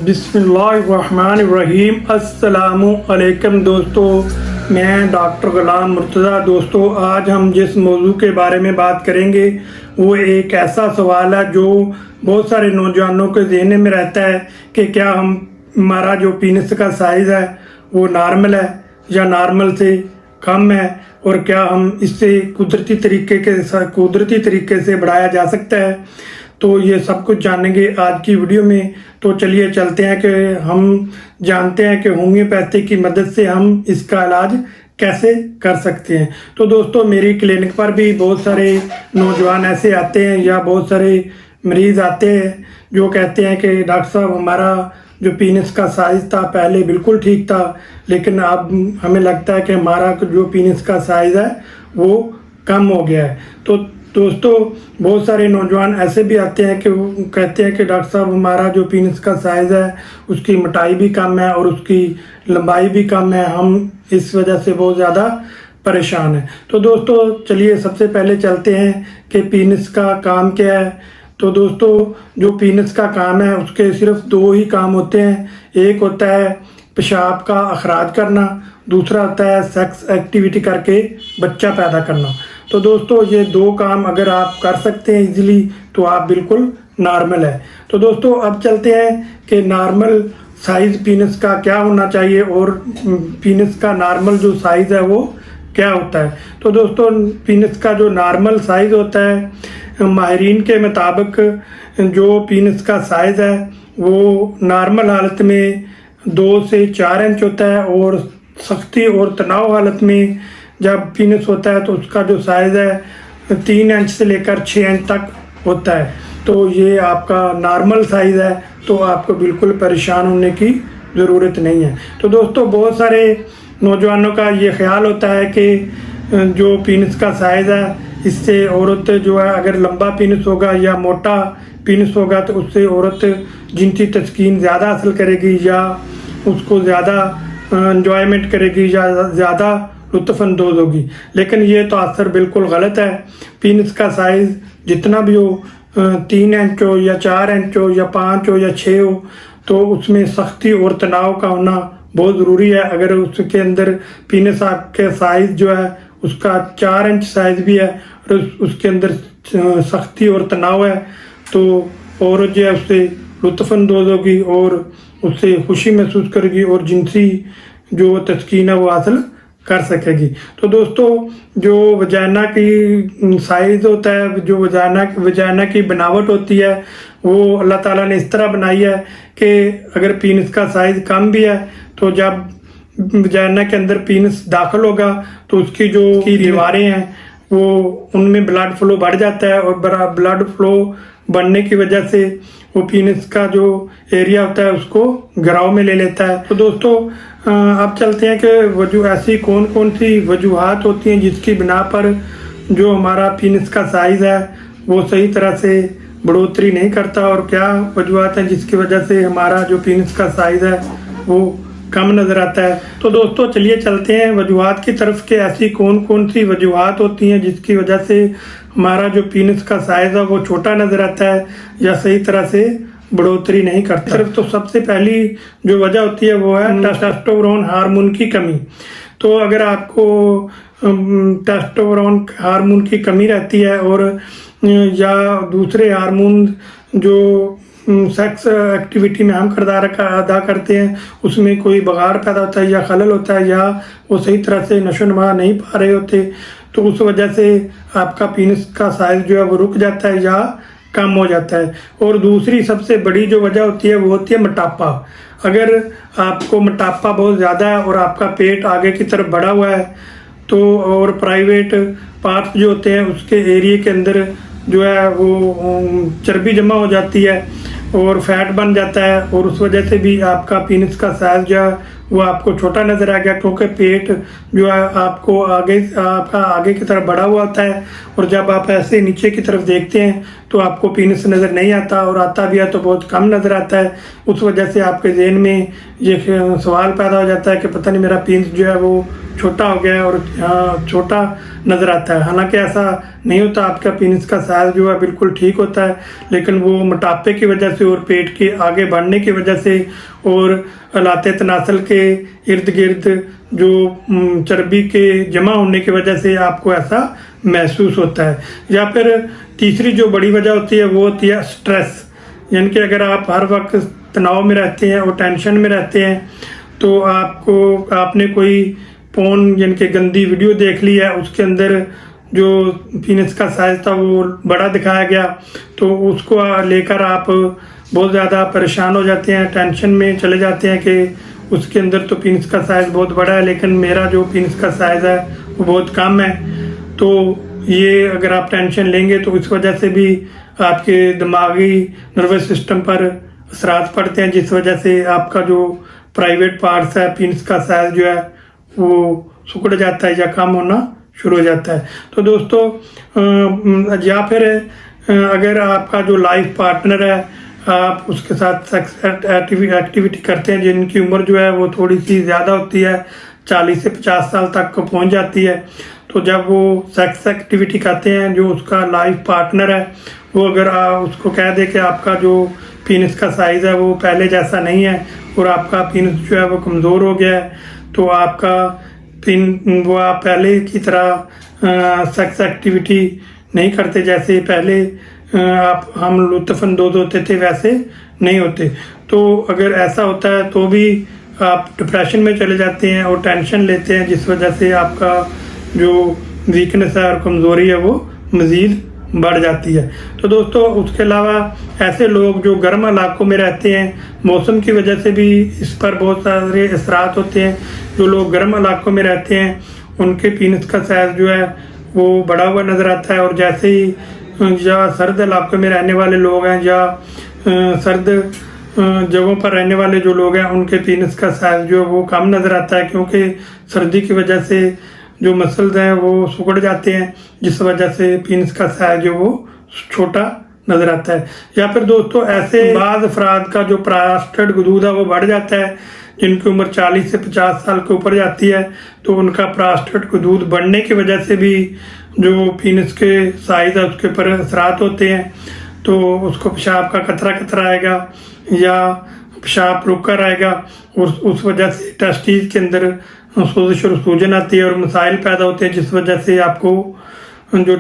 बिस्मिल्लाहिर्रहमानिर्रहीम। अस्सलामुअलैकुम दोस्तों, मैं डॉक्टर गुलाम मुर्तज़ा। दोस्तों, आज हम जिस मौजू के बारे में बात करेंगे वो एक ऐसा सवाल है जो बहुत सारे नौजवानों के ज़हन में रहता है कि क्या हमारा जो पीनस का साइज़ है वो नॉर्मल है या नॉर्मल से कम है, और क्या हम इससे कुदरती तरीके से बढ़ाया जा सकता है। तो ये सब कुछ जानेंगे आज की वीडियो में। तो चलिए चलते हैं कि हम जानते हैं कि होम्योपैथी की मदद से हम इसका इलाज कैसे कर सकते हैं। तो दोस्तों, मेरी क्लिनिक पर भी बहुत सारे नौजवान ऐसे आते हैं या बहुत सारे मरीज़ आते हैं जो कहते हैं कि डॉक्टर साहब, हमारा जो पीनस का साइज़ था पहले बिल्कुल ठीक था, लेकिन अब हमें लगता है कि हमारा जो पीनस का साइज़ है वो कम हो गया है। तो दोस्तों, बहुत सारे नौजवान ऐसे भी आते हैं कि वो कहते हैं कि डॉक्टर साहब, हमारा जो पीनस का साइज़ है उसकी मोटाई भी कम है और उसकी लंबाई भी कम है, हम इस वजह से बहुत ज़्यादा परेशान हैं। तो दोस्तों, चलिए सबसे पहले चलते हैं कि पीनस का काम क्या है। तो दोस्तों, जो पीनस का काम है उसके सिर्फ दो ही काम होते हैं। एक होता है पेशाब का अखराज करना, दूसरा होता है सेक्स एक्टिविटी करके बच्चा पैदा करना। तो दोस्तों, ये दो काम अगर आप कर सकते हैं इजीली तो आप बिल्कुल नॉर्मल है। तो दोस्तों, अब चलते हैं कि नॉर्मल साइज़ पीनस का क्या होना चाहिए और पीनस का नॉर्मल जो साइज़ है वो क्या होता है। तो दोस्तों, पीनस का जो नॉर्मल साइज़ होता है, माहिरीन के मुताबिक जो पीनस का साइज़ है वो नॉर्मल हालत में 2 से 4 इंच होता है, और सख्ती और तनाव हालत में जब पीनस होता है तो उसका जो साइज़ है 3 इंच से लेकर 6 इंच तक होता है। तो ये आपका नॉर्मल साइज़ है, तो आपको बिल्कुल परेशान होने की ज़रूरत नहीं है। तो दोस्तों, बहुत सारे नौजवानों का ये ख्याल होता है कि जो पीनस का साइज़ है इससे औरत जो है, अगर लंबा पीनस होगा या मोटा पीनस होगा तो उससे औरत जिनसी तस्कीन ज़्यादा हासिल करेगी या उसको ज़्यादा इंजॉयमेंट करेगी या ज़्यादा लुत्फ़अंदोज़ होगी। लेकिन ये तो असर बिल्कुल गलत है। पीनस का साइज़ जितना भी हो, 3 इंच हो या 4 इंच हो या 5 हो या 6 हो, तो उसमें सख्ती और तनाव का होना बहुत ज़रूरी है। अगर उसके अंदर पीनस आपके साइज़ जो है उसका 4 इंच साइज़ भी है और उसके अंदर सख्ती और तनाव है, तो औरत जो है उससे लुत्फ़अंदोज़ होगी और उससे खुशी महसूस करेगी और जिनसी जो तस्कीन है वो हासिल कर सकेगी। तो दोस्तों, जो वजाना की साइज़ होता है, जो वजाना की बनावट होती है वो अल्लाह ताला ने इस तरह बनाई है कि अगर पीनस का साइज़ कम भी है तो जब वजाना के अंदर पीनस दाखिल होगा तो उसकी जो दीवारें हैं वो उनमें ब्लड फ्लो बढ़ जाता है, और ब्लड फ्लो बढ़ने की वजह से वो पीनस का जो एरिया होता है उसको घराव में ले लेता है। तो दोस्तों, अब चलते हैं कि ऐसी कौन कौन सी वजूहात होती हैं जिसकी बिना पर जो हमारा पीनस का साइज़ है वो सही तरह से बढ़ोतरी नहीं करता, और क्या वजूहात हैं जिसकी वजह से हमारा जो पीनस का साइज़ है वो कम नज़र आता है। तो दोस्तों, चलिए चलते हैं वजूहात की तरफ कि ऐसी कौन कौन सी वजूहात होती हैं जिसकी वजह से हमारा जो पीनस का साइज़ है वो छोटा नज़र आता है या सही तरह से बढ़ोतरी नहीं करता। सिर्फ तो सबसे पहली जो वजह होती है वो है टेस्टोस्टेरोन हार्मोन की कमी। तो अगर आपको टेस्टोस्टेरोन हार्मोन की कमी रहती है और या दूसरे हार्मोन जो सेक्स एक्टिविटी में अहम किरदार अदा करते हैं उसमें कोई बगाड़ पैदा होता है या खलल होता है, या वो सही तरह से नशोनुमा नहीं पा रहे होते, तो उस वजह से आपका पीनस का साइज़ जो है वो रुक जाता है या कम हो जाता है। और दूसरी सबसे बड़ी जो वजह होती है वो होती है मोटापा। अगर आपको मोटापा बहुत ज़्यादा है और आपका पेट आगे की तरफ बढ़ा हुआ है तो, और प्राइवेट पार्ट्स जो होते हैं उसके एरिए के अंदर जो है वो चर्बी जमा हो जाती है और फैट बन जाता है, और उस वजह से भी आपका पीनस का साइज़ जो है वो आपको छोटा नज़र आ गया, क्योंकि पेट जो है आपको आपका आगे की तरफ बढ़ा हुआ होता है, और जब आप ऐसे नीचे की तरफ देखते हैं तो आपको पीनस नज़र नहीं आता, और आता भी है तो बहुत कम नज़र आता है। उस वजह से आपके जहन में ये सवाल पैदा हो जाता है कि पता नहीं मेरा पीनस जो है वो छोटा हो गया है और छोटा नज़र आता है। हालांकि ऐसा नहीं होता, आपका पीनस का साइज़ जो है बिल्कुल ठीक होता है, लेकिन वो मोटापे की वजह से और पेट के आगे बढ़ने की वजह से और लाते तनासल के इर्द गिर्द जो चर्बी के जमा होने की वजह से आपको ऐसा महसूस होता है। या फिर तीसरी जो बड़ी वजह होती है वो होती है स्ट्रेस, यानी कि अगर आप हर वक्त तनाव में रहते हैं और टेंशन में रहते हैं, तो आपने कोई फोन यानी कि गंदी वीडियो देख ली है, उसके अंदर जो पीनस का साइज़ था वो बड़ा दिखाया गया, तो उसको लेकर आप बहुत ज़्यादा परेशान हो जाते हैं, टेंशन में चले जाते हैं कि उसके अंदर तो पीनस का साइज़ बहुत बड़ा है, लेकिन मेरा जो पीनस का साइज़ है वो बहुत कम है। तो ये अगर आप टेंशन लेंगे तो इस वजह से भी आपके दिमागी नर्वस सिस्टम पर असरात पड़ते हैं, जिस वजह से आपका जो प्राइवेट पार्ट्स है, पीनस का साइज़ जो है वो सिकुड़ जाता है या कम होना शुरू हो जाता है। तो दोस्तों या फिर अगर आपका जो लाइफ पार्टनर है, आप उसके साथ सेक्स एक्टिविटी करते हैं जिनकी उम्र जो है वो थोड़ी सी ज़्यादा होती है, 40 से 50 साल तक को पहुँच जाती है, तो जब वो सेक्स एक्टिविटी करते हैं, जो उसका लाइफ पार्टनर है वो अगर उसको कह दे कि आपका जो पीनस का साइज़ है वो पहले जैसा नहीं है और आपका पीनस जो है वो कमज़ोर हो गया है, तो आपका वो आप पहले की तरह सेक्स एक्टिविटी नहीं करते, जैसे पहले हम लुत्फ़अंदोज़ होते थे वैसे नहीं होते। तो अगर ऐसा होता है तो भी आप डिप्रेशन में चले जाते हैं और टेंशन लेते हैं, जिस वजह से आपका जो वीकनेस है और कमज़ोरी है वो मज़ीद बढ़ जाती है। तो दोस्तों उसके अलावा ऐसे लोग जो गर्म इलाकों में रहते हैं, मौसम की वजह से भी इस पर बहुत सारे असरात होते हैं। जो लोग गर्म इलाकों में रहते हैं उनके पीनस का साइज़ जो है वो बड़ा हुआ नज़र आता है, और जैसे ही या सर्द इलाकों में रहने वाले लोग हैं या सर्द जगहों पर रहने वाले जो लोग हैं उनके पीनस का साइज़ जो है वो कम नज़र आता है, क्योंकि सर्दी की वजह से जो मसल्स हैं वो सिकुड़ जाते हैं, जिस वजह से पीनस का साइज़ जो वो छोटा नज़र आता है। या फिर दोस्तों ऐसे बाज़ अफराद का जो प्रोस्टेट गदूद है वो बढ़ जाता है, जिनकी उम्र 40 से 50 साल के ऊपर जाती है, तो उनका प्रोस्टेट गदूद बढ़ने की वजह से भी जो पीनस के साइज़ है उसके ऊपर असरात होते हैं, तो उसको पेशाब का कतरा आएगा या पेशाब रुक कर आएगा, और उस वजह से टेस्टिस के अंदर सोजिश और सूजन आती है और मसाइल पैदा होते हैं, जिस वजह से आपको जो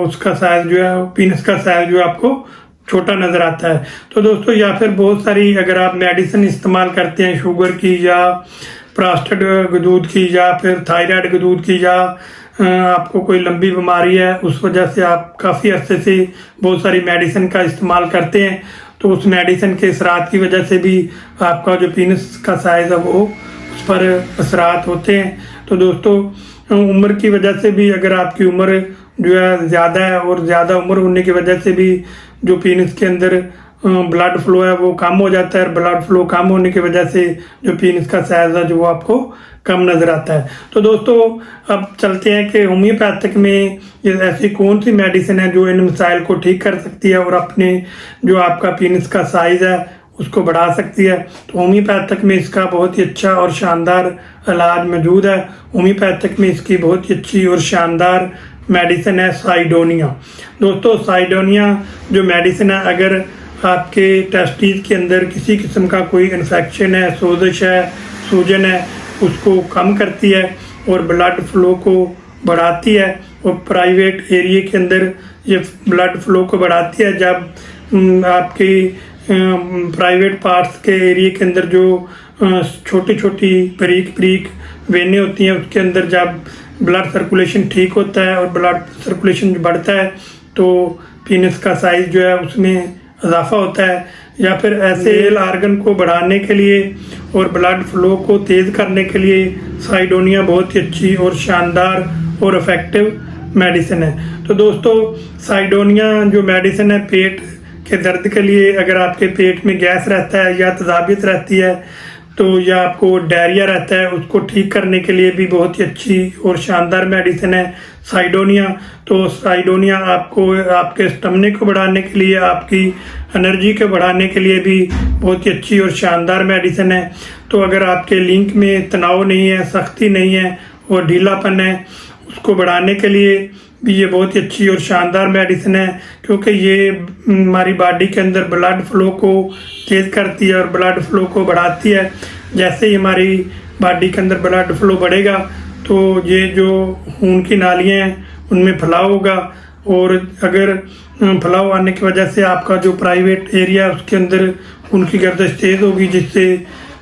उसका साइज़ जो है पीनस का साइज़ जो है आपको छोटा नज़र आता है। तो दोस्तों या फिर बहुत सारी अगर आप मेडिसिन इस्तेमाल करते हैं शुगर की या प्रोस्टेट गदूद की या फिर थायराइड गदूद की, या आपको कोई लंबी बीमारी है उस वजह से आप काफ़ी अरसे से बहुत सारी मेडिसिन का इस्तेमाल करते हैं, तो उस मेडिसिन के असरात की वजह से भी आपका जो पीनस का साइज़ है वो उस पर असरात होते हैं। तो दोस्तों उम्र की वजह से भी अगर आपकी उम्र जो है ज़्यादा है और ज़्यादा उम्र होने की वजह से भी जो पीनस के अंदर ब्लड फ्लो है वो कम हो जाता है, और ब्लड फ्लो कम होने की वजह से जो पीनस का साइज़ है जो वो आपको कम नज़र आता है। तो दोस्तों अब चलते हैं कि होम्योपैथिक में ये ऐसी कौन सी मेडिसिन है जो इन मसाइल को ठीक कर सकती है और अपने जो आपका पीनस का साइज़ है उसको बढ़ा सकती है। तो होम्योपैथिक में इसका बहुत ही अच्छा और शानदार इलाज मौजूद है। होम्योपैथिक में इसकी बहुत ही अच्छी और शानदार मेडिसिन है साइडोनिया। दोस्तों साइडोनिया जो मेडिसिन है, अगर आपके टेस्टिस के अंदर किसी किस्म का कोई इन्फेक्शन है, सोजिश है, सूजन है, उसको कम करती है और ब्लड फ्लो को बढ़ाती है, और प्राइवेट एरिया के अंदर ये ब्लड फ्लो को बढ़ाती है। जब आपकी प्राइवेट पार्ट्स के एरिया के अंदर जो छोटी छोटी बारीक वेनें होती हैं उसके अंदर जब ब्लड सर्कुलेशन ठीक होता है और ब्लड सर्कुलेशन बढ़ता है तो पीनस का साइज़ जो है उसमें इजाफा होता है। या फिर ऐसे आर्गन को बढ़ाने के लिए और ब्लड फ्लो को तेज़ करने के लिए साइडोनिया बहुत ही अच्छी और शानदार और इफ़ेक्टिव मेडिसिन है। तो दोस्तों साइडोनिया जो मेडिसिन है पेट के दर्द के लिए, अगर आपके पेट में गैस रहता है या तजाबियत रहती है तो तो यह आपको डायरिया रहता है उसको ठीक करने के लिए भी बहुत ही अच्छी और शानदार मेडिसिन है साइडोनिया। तो साइडोनिया आपको आपके स्टमने को बढ़ाने के लिए, आपकी एनर्जी को बढ़ाने के लिए भी बहुत ही अच्छी और शानदार मेडिसिन है। तो अगर आपके लिंक में तनाव नहीं है, सख्ती नहीं है और ढीलापन है, उसको बढ़ाने के लिए भी ये बहुत ही अच्छी और शानदार मेडिसिन है, क्योंकि ये हमारी बॉडी के अंदर ब्लड फ्लो को तेज़ करती है और ब्लड फ्लो को बढ़ाती है। जैसे ही हमारी बॉडी के अंदर ब्लड फ्लो बढ़ेगा तो ये जो खून की नालियाँ हैं उनमें फैलाव होगा, और अगर फैलाव आने की वजह से आपका जो प्राइवेट एरिया है उसके अंदर खून की गर्दिश तेज़ होगी, जिससे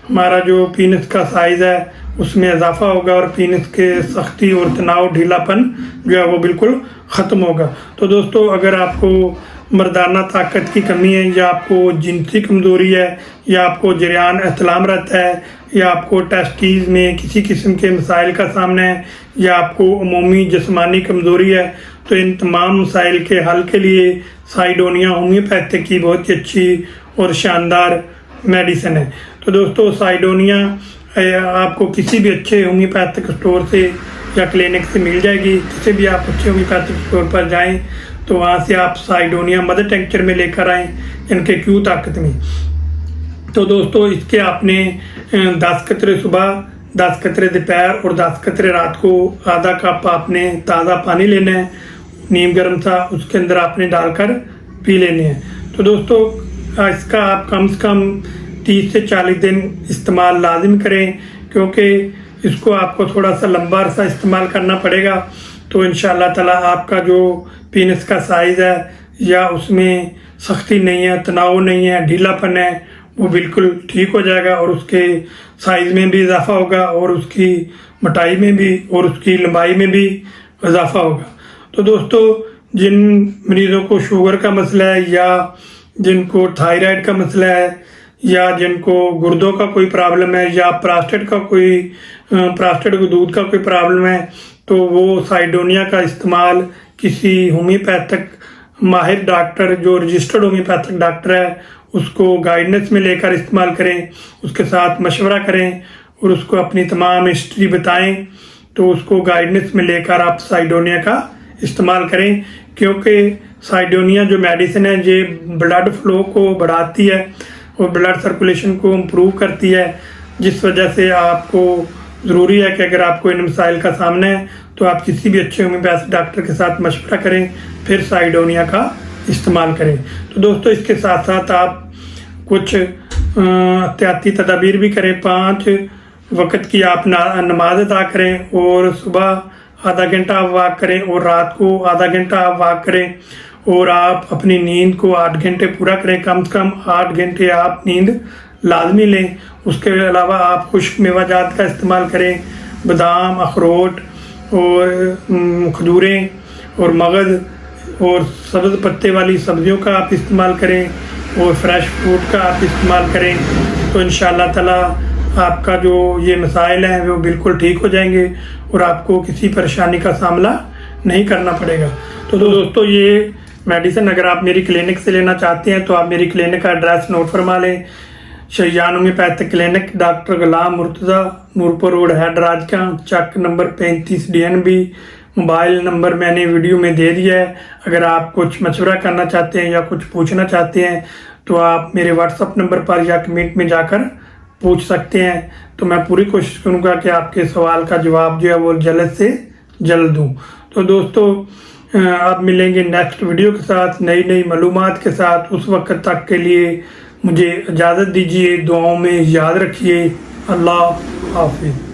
हमारा जो पीनस का साइज़ है उसमें इजाफा होगा और पीनस के सख्ती और तनाव ढीलापन जो है वो बिल्कुल ख़त्म होगा। तो दोस्तों, अगर आपको मर्दाना ताकत की कमी है, या आपको जिनसी कमज़ोरी है, या आपको जरियान एहतलाम रहता है, या आपको टेस्टीज में किसी किस्म के मसाइल का सामना है, या आपको अमूमी जिस्मानी कमज़ोरी है, तो इन तमाम मसाइल के हल के लिए साइडोनिया होम्योपैथिक की बहुत ही अच्छी और शानदार मेडिसिन है। तो दोस्तों, साइडोनिया आपको किसी भी अच्छे होम्योपैथिक स्टोर से या क्लिनिक से मिल जाएगी। किसी भी आप अच्छे होम्योपैथिक स्टोर पर जाएं तो वहाँ से आप साइडोनिया मदर टेंक्चर में लेकर आएँ, इनके क्यू ताकत में। तो दोस्तों, इसके आपने 10 कतरे सुबह, 10 कतरे दोपहर और 10 कतरे रात को आधा कप आपने ताज़ा पानी लेना है, नीम गर्म सा, उसके अंदर आपने डालकर पी लेने हैं। तो दोस्तों, इसका आप कम से कम 30 से 40 दिन इस्तेमाल लाजिम करें, क्योंकि इसको आपको थोड़ा सा लंबा अरसा इस्तेमाल करना पड़ेगा। तो इंशाअल्लाह ताला आपका जो पीनस का साइज़ है, या उसमें सख्ती नहीं है, तनाव नहीं है, ढीलापन है, वो बिल्कुल ठीक हो जाएगा, और उसके साइज़ में भी इजाफा होगा, और उसकी मोटाई में भी और उसकी लंबाई में भी इजाफा होगा। तो दोस्तों, जिन मरीज़ों को शुगर का मसला है, या जिनको थायराइड का मसला है, या जिनको गुर्दों का कोई प्रॉब्लम है, या प्रोस्टेट को दूध का कोई प्रॉब्लम है, तो वो साइडोनिया का इस्तेमाल किसी होम्योपैथिक माहिर डॉक्टर, जो रजिस्टर्ड होम्योपैथिक डॉक्टर है, उसको गाइडेंस में लेकर इस्तेमाल करें, उसके साथ मशवरा करें और उसको अपनी तमाम हिस्ट्री बताएं। तो उसको गाइडेंस में लेकर आप साइडोनिया का इस्तेमाल करें, क्योंकि साइडोनिया जो मेडिसिन है ये ब्लड फ्लो को बढ़ाती है और ब्लड सर्कुलेशन को इम्प्रूव करती है, जिस वजह से आपको ज़रूरी है कि अगर आपको इन मसाइल का सामना है तो आप किसी भी अच्छे होम्योपैथिक डॉक्टर के साथ मशवरा करें, फिर साइडोनिया का इस्तेमाल करें। तो दोस्तों, इसके साथ साथ आप कुछ एहतियाती तदाबीर भी करें। 5 वक्त की आप नमाज अदा करें, और सुबह आधा घंटा आप वॉक करें, और रात को आधा घंटा आप वॉक करें, और आप अपनी नींद को 8 घंटे पूरा करें। कम से कम 8 घंटे आप नींद लाजमी लें। उसके अलावा आप खुश्क मेवाजात का इस्तेमाल करें, बादाम, अखरोट और खजूरें और मगज़ और सब्ज़ पत्ते वाली सब्जियों का आप इस्तेमाल करें, और फ्रेश फ्रूट का आप इस्तेमाल करें। तो इंशाअल्लाह ताला आपका जो ये मसाइल हैं वो बिल्कुल ठीक हो जाएंगे, और आपको किसी परेशानी का सामना नहीं करना पड़ेगा। तो दोस्तों, ये मेडिसिन अगर आप मेरी क्लिनिक से लेना चाहते हैं तो आप मेरी क्लिनिक का एड्रेस नोट फरमा लें। शैयान होम्योपैथिक क्लिनिक, डॉक्टर गुलाम मुर्तज़ा, नूरपुर रोड, हैदराबाद का, चक नंबर 35 DNB। मोबाइल नंबर मैंने वीडियो में दे दिया है। अगर आप कुछ मशवरा करना चाहते हैं या कुछ पूछना चाहते हैं तो आप मेरे व्हाट्सअप नंबर पर या कमेंट में जाकर पूछ सकते हैं। तो मैं पूरी कोशिश करूँगा कि आपके सवाल का जवाब जो है वो जल्द से जल्द दूँ। तो दोस्तों, आप मिलेंगे नेक्स्ट वीडियो के साथ, नई मालूमात के साथ। उस वक्त तक के लिए मुझे इजाज़त दीजिए। दुआओं में याद रखिए। अल्लाह हाफिज़।